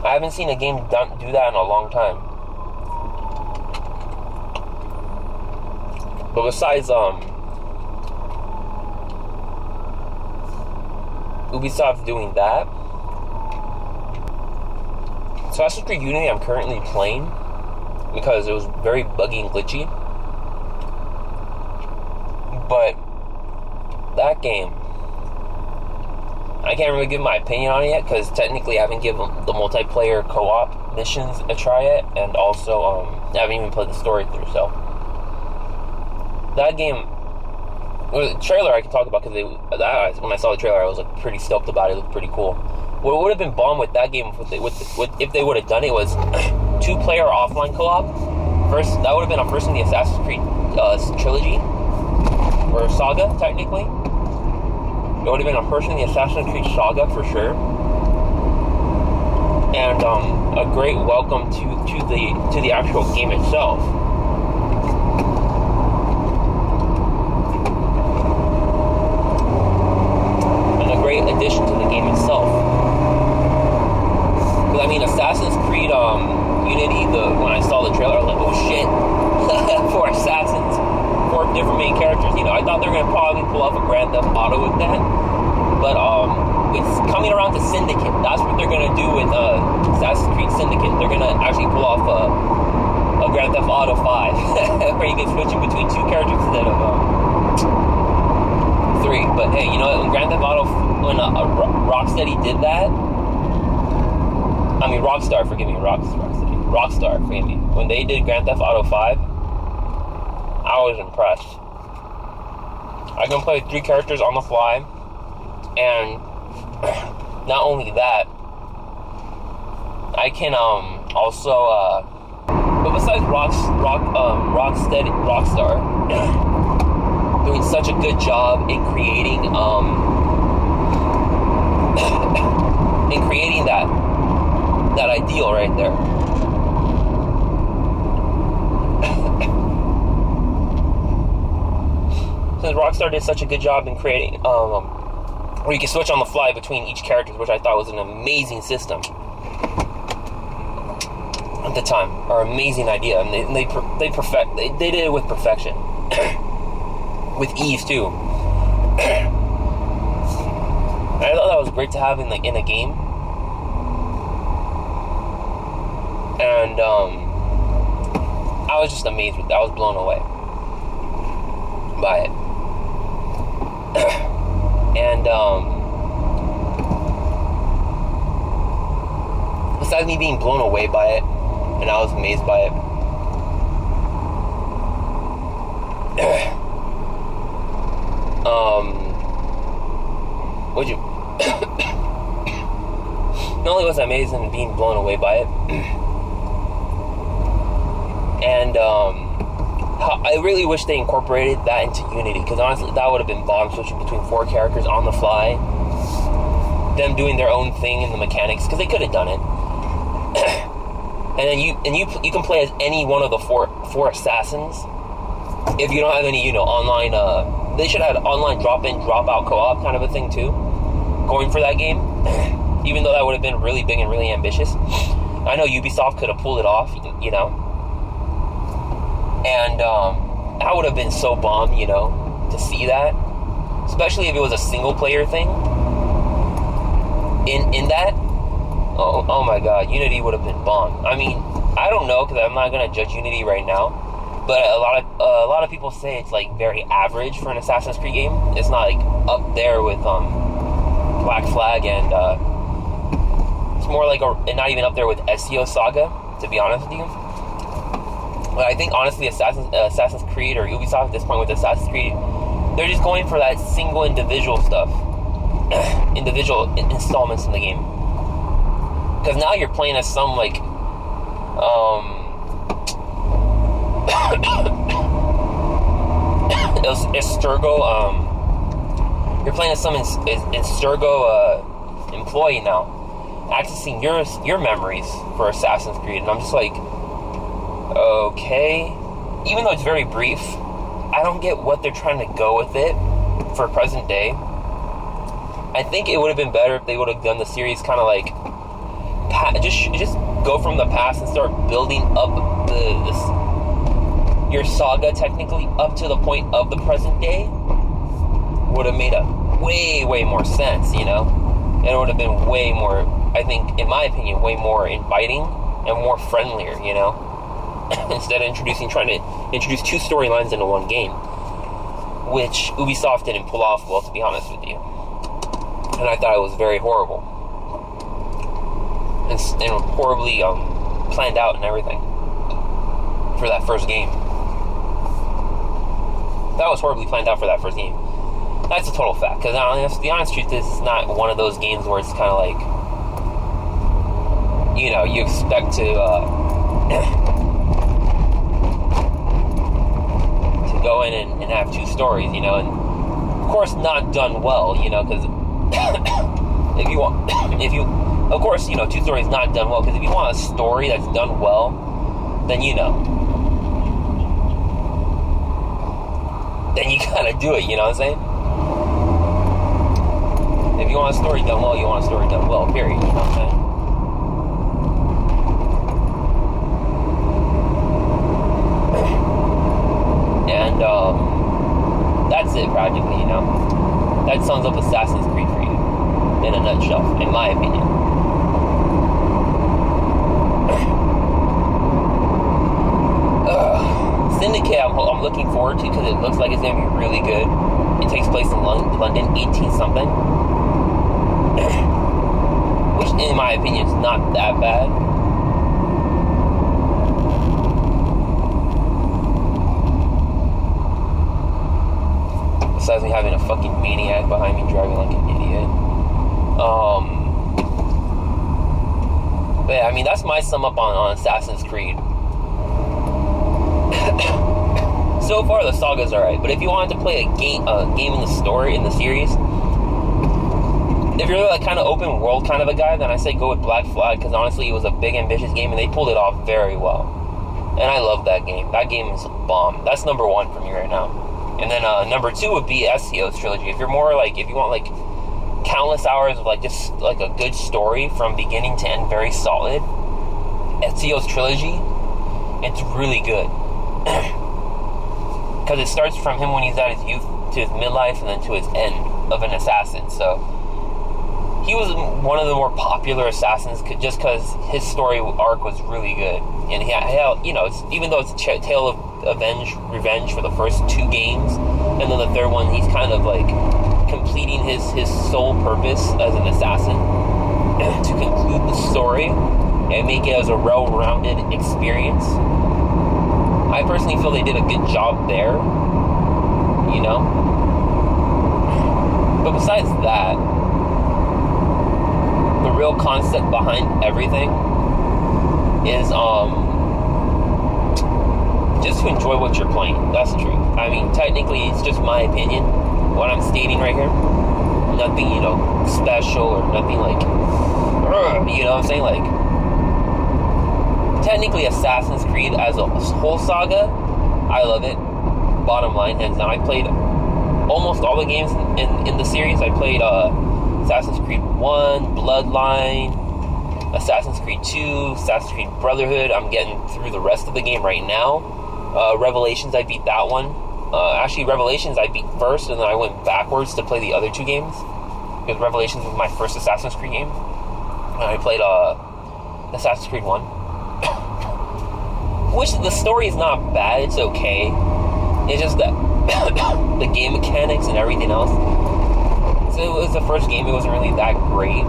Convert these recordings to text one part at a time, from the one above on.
I haven't seen a game do that in a long time. But besides Ubisoft doing that, Assassin's Creed Unity I'm currently playing because it was very buggy and glitchy. But that game, I can't really give my opinion on it yet because technically I haven't given the multiplayer co-op missions a try yet, and also I haven't even played the story through. So that game, the trailer I can talk about because when I saw the trailer I was like pretty stoked about it. It looked pretty cool. What would have been bomb with that game if they would have done it was 2-player offline co-op. First, that would have been a first in the Assassin's Creed trilogy or saga technically. It would have been a person in the Assassin's Creed saga for sure, and a great welcome to the actual game itself. And a great addition to the game itself. Because I mean, Assassin's Creed Unity, when I saw the trailer, I was like, oh shit, 4 assassins. 4 different main characters. You know, I thought they were gonna probably pull off a Grand Theft Auto with that, but it's coming around to Syndicate. That's what they're gonna do with Assassin's Creed Syndicate. They're gonna actually pull off a Grand Theft Auto 5, where you can switch in between 2 characters instead of 3. But hey, you know what? When Grand Theft Auto, when Rocksteady did that, I mean Rockstar, forgive me, Rockstar, forgive me. When they did Grand Theft Auto 5. I was impressed. I can play 3 characters on the fly, and not only that, I can also but besides Rockstar doing such a good job in creating that ideal right there. Since Rockstar did such a good job in creating where you can switch on the fly between each character, which I thought was an amazing system at the time, or amazing idea, and they did it with perfection, with ease too. I thought that was great to have in a game, and I was just amazed with that. I was blown away by it. And besides me being blown away by it, and I was amazed by it, not only was I amazed and being blown away by it, and I really wish they incorporated that into Unity, because honestly, that would have been bomb, switching between 4 characters on the fly, them doing their own thing in the mechanics, because they could have done it. And then you can play as any one of the four assassins. If you don't have any, online, they should have had online drop-in, drop-out co-op kind of a thing too, going for that game. Even though that would have been really big and really ambitious. I know Ubisoft could have pulled it off, and that would have been so bomb, to see that, especially if it was a single player thing. In that, oh my god, Unity would have been bomb. I mean, I don't know, because I'm not gonna judge Unity right now, but a lot of people say it's like very average for an Assassin's Creed game. It's not like up there with Black Flag, and it's more like not even up there with Ezio Saga, to be honest with you. But I think honestly, Assassin's Creed, or Ubisoft at this point with Assassin's Creed, they're just going for that single individual stuff, individual installments in the game. Because now you're playing as some Esturgo, you're playing as some Esturgo employee now, accessing your memories for Assassin's Creed, and I'm just like, okay, even though it's very brief, I don't get what they're trying to go with it for present day. I think it would have been better if they would have done the series kind of like just go from the past and start building up your saga technically up to the point of the present day would have made a way more sense, you know? And it would have been way more, I think, in my opinion, way more inviting and more friendlier, you know? Instead of trying to introduce two storylines into one game, which Ubisoft didn't pull off well, to be honest with you. And I thought it was very horrible. And horribly planned out and everything for that first game. That was horribly planned out for that first game. That's a total fact. Because the honest truth is, it's not one of those games where it's kind of like, you know, you expect to go in and have two stories, you know, and of course not done well, you know, because of course, you know, two stories not done well, because if you want a story that's done well, then, you know, then you gotta do it, you know what I'm saying? If you want a story done well, you want a story done well, period, you know what I'm saying? And, that's it, practically, you know? That sums up Assassin's Creed for you, in a nutshell, in my opinion. Syndicate, I'm looking forward to, because it looks like it's going to be really good. It takes place in London, 18-something. Which, in my opinion, is not that bad. Besides me having a fucking maniac behind me driving like an idiot. But yeah, I mean, that's my sum up on Assassin's Creed. So far, the saga's alright, but if you wanted to play a game in the story, in the series, if you're like kind of open world kind of a guy, then I say go with Black Flag, because honestly, it was a big, ambitious game, and they pulled it off very well. And I love that game. That game is a bomb. That's number one for me right now. And then number two would be Ezio's trilogy. If you're more like, if you want like countless hours of like just like a good story from beginning to end, very solid, Ezio's trilogy, it's really good. Because it starts from him when he's at his youth to his midlife and then to his end of an assassin. So he was one of the more popular assassins just because his story arc was really good. And he had, you know, even though it's a tale of revenge for the first two games, and then the third one he's kind of like completing his sole purpose as an assassin to conclude the story and make it as a well-rounded experience. I personally feel they did a good job there, you know. But besides that, the real concept behind everything is just to enjoy what you're playing. That's the truth. I mean, technically, it's just my opinion, what I'm stating right here. Nothing, you know, special or nothing like, you know what I'm saying? Like, technically, Assassin's Creed as a whole saga, I love it. Bottom line, hands down. I played almost all the games in the series. I played Assassin's Creed 1, Bloodline, Assassin's Creed 2, Assassin's Creed Brotherhood. I'm getting through the rest of the game right now. Revelations, I beat that one. Actually, Revelations I beat first, and then I went backwards to play the other two games. Because Revelations was my first Assassin's Creed game. And I played Assassin's Creed 1. Which, the story is not bad, it's okay. It's just that the game mechanics and everything else. So it was the first game, it wasn't really that great.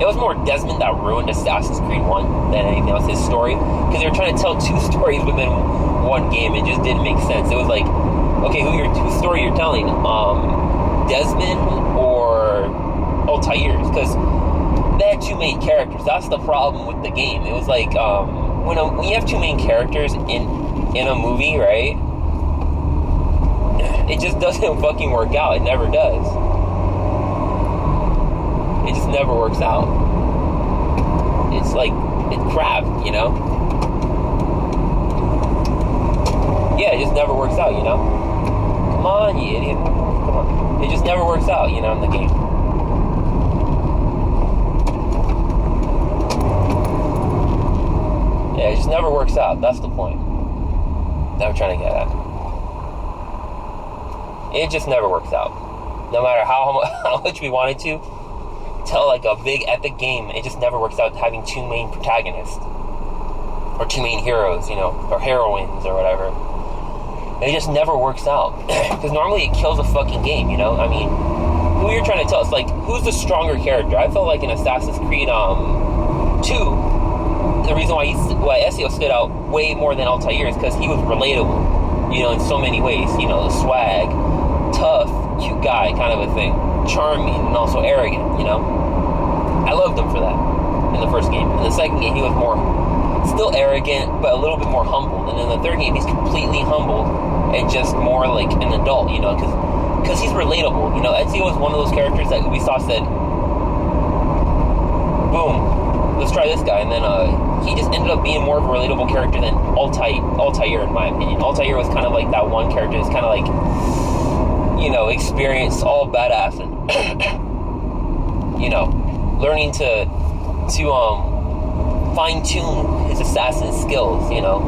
It was more Desmond that ruined Assassin's Creed 1 than anything else, his story. Because they were trying to tell two stories within one game. It just didn't make sense. It was like, okay, whose story you're telling? Desmond or Altair? Because they had two main characters. That's the problem with the game. It was like, when you have two main characters in a movie, right? It just doesn't fucking work out. It never does. It just never works out. It's like, it's crap, you know? Yeah, it just never works out, you know? Come on, you idiot. Come on. It just never works out, you know, in the game. never works out. That's the point that I'm trying to get at. It just never works out. No matter how much we wanted to tell like a big epic game, it just never works out having two main protagonists or two main heroes, you know, or heroines or whatever. It just never works out because normally it kills a fucking game, you know. I mean, who you're trying to tell? It's like, who's the stronger character? I felt like in Assassin's Creed 2, the reason why Ezio stood out way more than Altair is because he was relatable, you know, in so many ways. You know, the swag, tough, cute guy kind of a thing, charming and also arrogant, you know. I loved him for that in the first game. In the second game, he was more still arrogant, but a little bit more humble. And in the third game, he's completely humbled and just more like an adult, you know, because he's relatable. You know, Ezio was one of those characters that Ubisoft said, boom, let's try this guy. And then he just ended up being more of a relatable character than Altair, in my opinion. Altair was kind of like that one character that's kind of like, you know, experience, all badass, and you know, learning to fine-tune his assassin skills, you know.